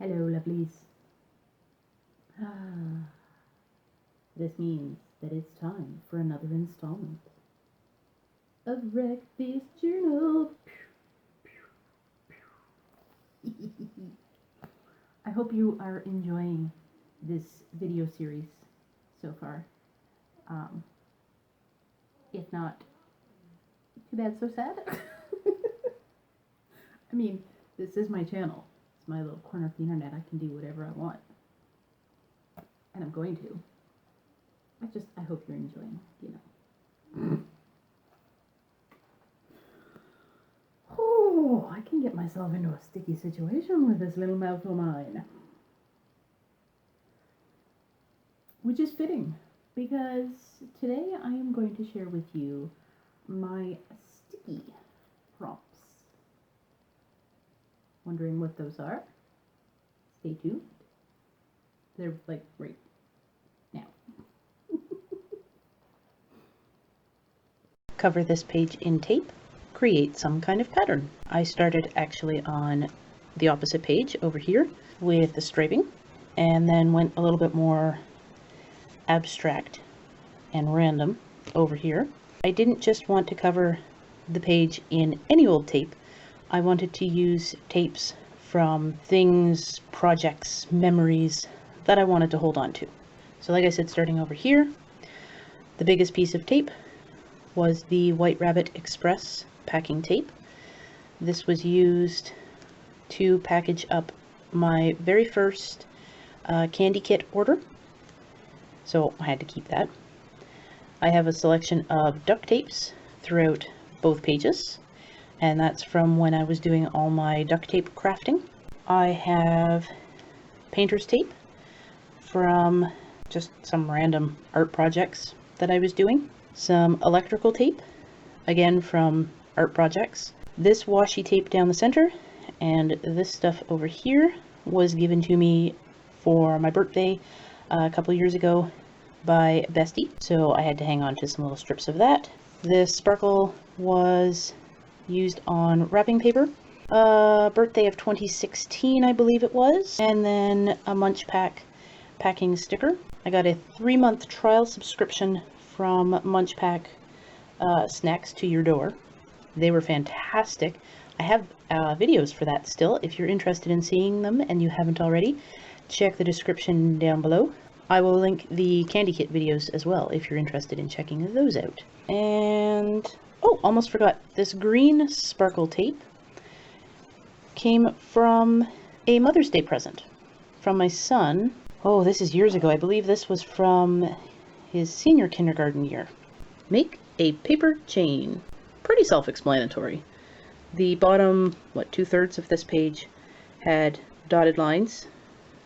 Hello, lovelies. This means that it's time for another installment of Wreck This Journal. I hope you are enjoying this video series so far. If not, too bad, so sad. I mean, this is my channel. It's my little corner of the internet. I can do whatever I want. And I'm going to. I hope you're enjoying, Oh, I can get myself into a sticky situation with this little mouth of mine. Which is fitting, because today I am going to share with you my sticky prompts. Wondering what those are? Stay tuned. They're like right now. Cover this page in tape, create some kind of pattern. I started actually on the opposite page over here with the striping, and then went a little bit more abstract and random over here. I didn't just want to cover the page in any old tape. I wanted to use tapes from things, projects, memories that I wanted to hold on to. So like I said, starting over here, the biggest piece of tape was the White Rabbit Express packing tape. This was used to package up my very first candy kit order, so I had to keep that. I have a selection of duct tapes throughout both pages, and that's from when I was doing all my duct tape crafting. I have painter's tape from just some random art projects that I was doing. Some electrical tape, again from art projects. This washi tape down the center, and this stuff over here was given to me for my birthday a couple years ago by Bestie, so I had to hang on to some little strips of that. This sparkle was used on wrapping paper, birthday of 2016 I believe it was, and then a Munch Pack packing sticker. I got a 3-month trial subscription from Munch Pack Snacks to Your Door. They were fantastic. I have videos for that still. If you're interested in seeing them and you haven't already, check the description down below. I will link the candy kit videos as well if you're interested in checking those out. And oh, almost forgot, this green sparkle tape came from a Mother's Day present from my son. Oh, this is years ago. I believe this was from his senior kindergarten year. Make a paper chain. Pretty self-explanatory. The bottom, 2/3 of this page had dotted lines,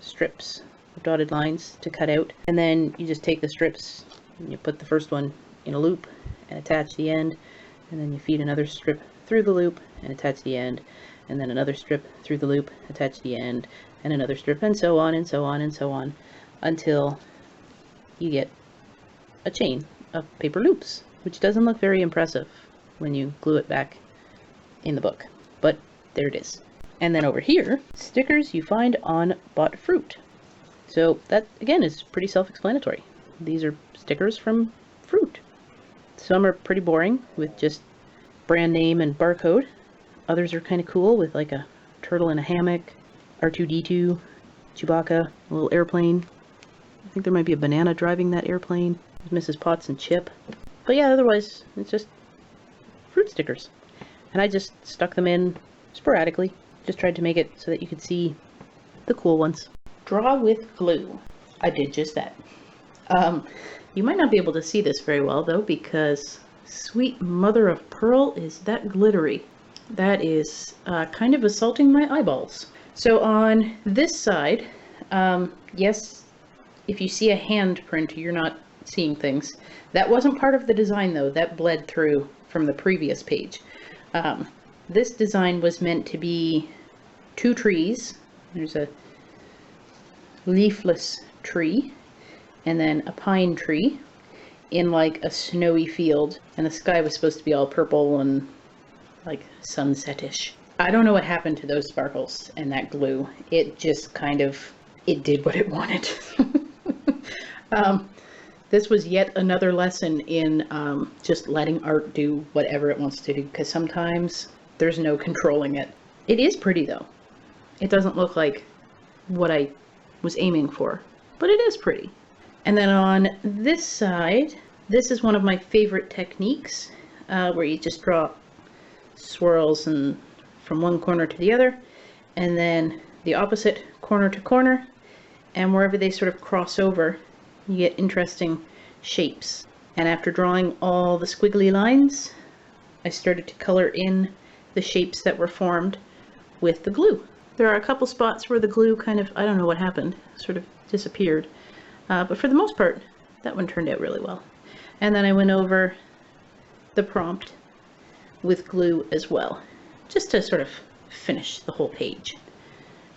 strips of dotted lines to cut out, and then you just take the strips and you put the first one in a loop and attach the end, and then you feed another strip through the loop and attach the end, and then another strip through the loop, attach the end, and another strip, and so on and so on and so on until you get a chain of paper loops, which doesn't look very impressive when you glue it back in the book, but there it is. And then over here, stickers you find on bought fruit. So that again is pretty self-explanatory. These are stickers from fruit. Some are pretty boring with just brand name and barcode. Others are kind of cool with like a turtle in a hammock, R2-D2, Chewbacca, a little airplane. I think there might be a banana driving that airplane. Mrs. Potts and Chip. But yeah, otherwise it's just fruit stickers. And I just stuck them in sporadically. Just tried to make it so that you could see the cool ones. Draw with glue. I did just that. You might not be able to see this very well though, because sweet mother of pearl, is that glittery. That is kind of assaulting my eyeballs. So on this side, yes, if you see a handprint, you're not seeing things. That wasn't part of the design though. That bled through from the previous page. This design was meant to be 2 trees. There's a leafless tree and then a pine tree in like a snowy field, and the sky was supposed to be all purple and like sunsetish. I don't know what happened to those sparkles and that glue. It just kind of, it did what it wanted. This was yet another lesson in just letting art do whatever it wants to do, because sometimes there's no controlling it. It is pretty though. It doesn't look like what I was aiming for, but it is pretty. And then on this side, this is one of my favorite techniques, where you just draw swirls and from one corner to the other, and then the opposite corner to corner, and wherever they sort of cross over, you get interesting shapes. And after drawing all the squiggly lines, I started to color in the shapes that were formed with the glue. There are a couple spots where the glue kind of, I don't know what happened, sort of disappeared. But for the most part, that one turned out really well. And then I went over the prompt with glue as well, just to sort of finish the whole page.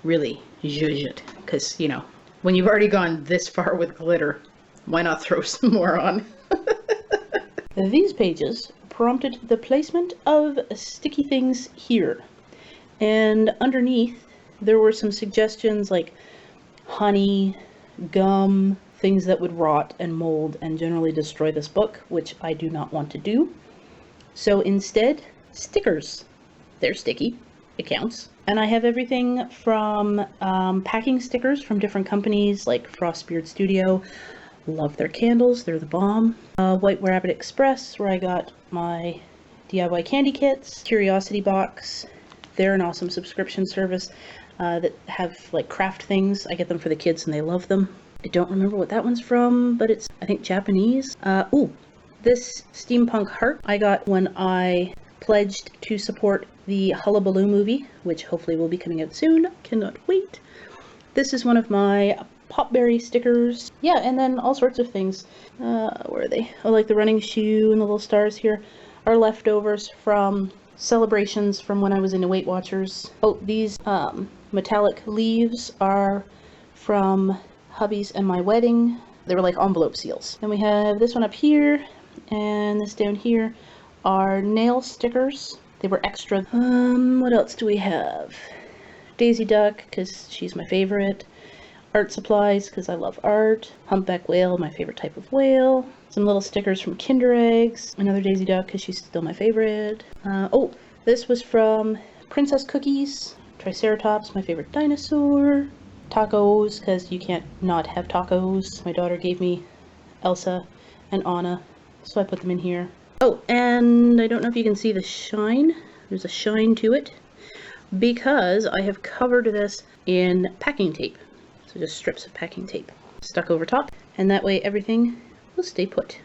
Really zhuzh it, because, you know, when you've already gone this far with glitter, why not throw some more on? These pages prompted the placement of sticky things here. And underneath, there were some suggestions like honey, gum, things that would rot and mold and generally destroy this book, which I do not want to do. So instead, stickers. They're sticky. It counts. And I have everything from packing stickers from different companies like Frostbeard Studio. Love their candles. They're the bomb. White Rabbit Express, where I got my DIY candy kits. Curiosity Box. They're an awesome subscription service that have like craft things. I get them for the kids and they love them. I don't remember what that one's from, but it's, I think, Japanese. Ooh, this steampunk heart I got when I pledged to support the Hullabaloo movie, which hopefully will be coming out soon. Cannot wait. This is one of my Popberry stickers. Yeah, and then all sorts of things. Where are they? Oh, like the running shoe and the little stars here are leftovers from celebrations from when I was into Weight Watchers. Oh, these metallic leaves are from hubby's and my wedding. They were like envelope seals. Then we have this one up here, and this down here are nail stickers. They were extra. What else do we have? Daisy Duck, because she's my favorite. Art supplies, because I love art. Humpback whale, my favorite type of whale. Some little stickers from Kinder Eggs. Another Daisy Duck, because she's still my favorite. Oh, this was from Princess Cookies. Triceratops, my favorite dinosaur. Tacos, because you can't not have tacos. My daughter gave me Elsa and Anna, so I put them in here. Oh, and I don't know if you can see the shine. There's a shine to it, because I have covered this in packing tape. So just strips of packing tape stuck over top, and that way everything will stay put.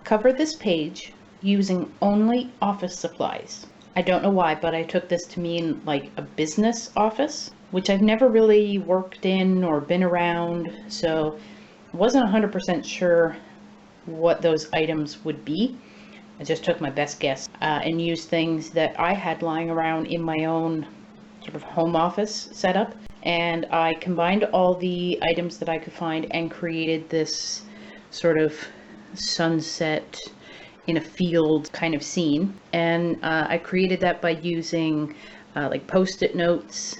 Cover this page using only office supplies. I don't know why, but I took this to mean like a business office, which I've never really worked in or been around, so I wasn't 100% sure what those items would be. I just took my best guess and used things that I had lying around in my own sort of home office setup. And I combined all the items that I could find and created this sort of sunset in a field kind of scene. And I created that by using like post-it notes,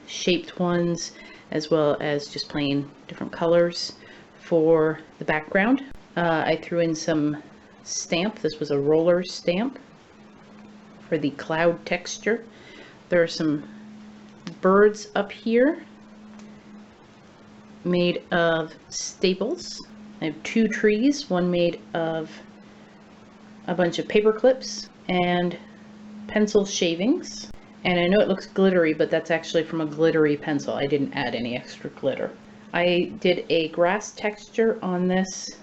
shaped ones, as well as just plain different colors for the background. I threw in some stamp. This was a roller stamp for the cloud texture. There are some birds up here made of staples. I have two trees, one made of a bunch of paper clips and pencil shavings. And I know it looks glittery, but that's actually from a glittery pencil. I didn't add any extra glitter. I did a grass texture on this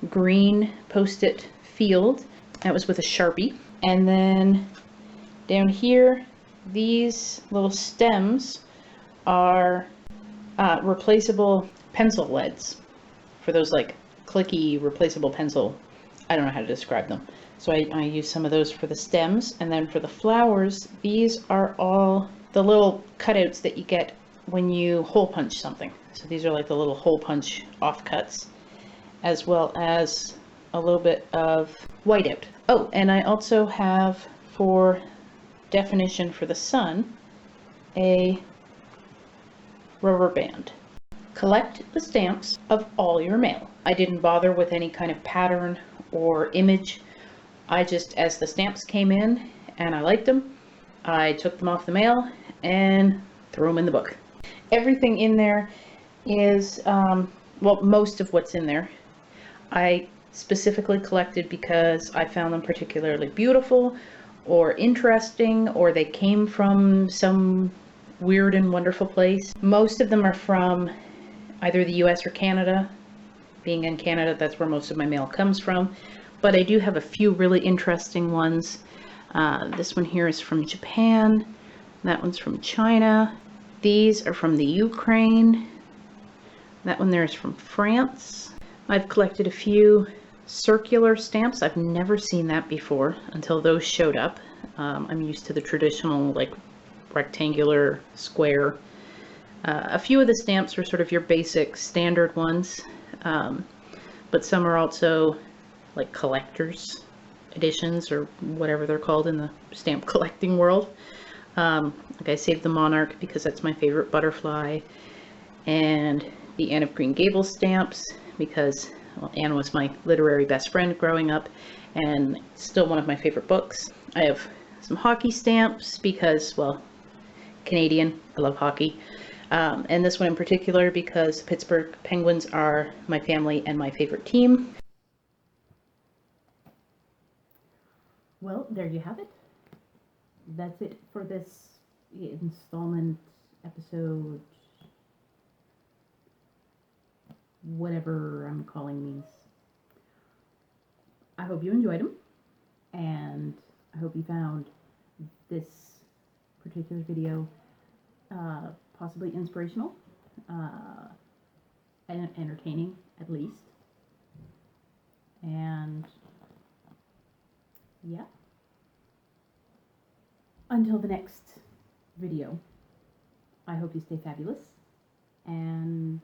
green post-it field. That was with a Sharpie. And then down here, these little stems are replaceable pencil leads for those like clicky replaceable pencil. I don't know how to describe them. So I use some of those for the stems, and then for the flowers, these are all the little cutouts that you get when you hole punch something. So these are like the little hole punch offcuts, as well as a little bit of whiteout. Oh, and I also have for definition for the sun, a rubber band. Collect the stamps of all your mail. I didn't bother with any kind of pattern or image. I just, as the stamps came in and I liked them, I took them off the mail and threw them in the book. Everything in there is, well, most of what's in there, I specifically collected because I found them particularly beautiful or interesting, or they came from some weird and wonderful place. Most of them are from either the US or Canada. Being in Canada, that's where most of my mail comes from. But I do have a few really interesting ones. This one here is from Japan. That one's from China. These are from the Ukraine. That one there is from France. I've collected a few circular stamps. I've never seen that before until those showed up. I'm used to the traditional, like, rectangular, square. A few of the stamps are sort of your basic standard ones, but some are also like collector's editions, or whatever they're called in the stamp collecting world. Like I saved the Monarch because that's my favorite butterfly, and the Anne of Green Gables stamps because, well, Anne was my literary best friend growing up and still one of my favorite books. I have some hockey stamps because, well, Canadian, I love hockey. And this one in particular because Pittsburgh Penguins are my family and my favorite team. Well, there you have it. That's it for this installment, episode, whatever I'm calling these. I hope you enjoyed them, and I hope you found this particular video possibly inspirational, and entertaining at least. And yeah, until the next video, I hope you stay fabulous, and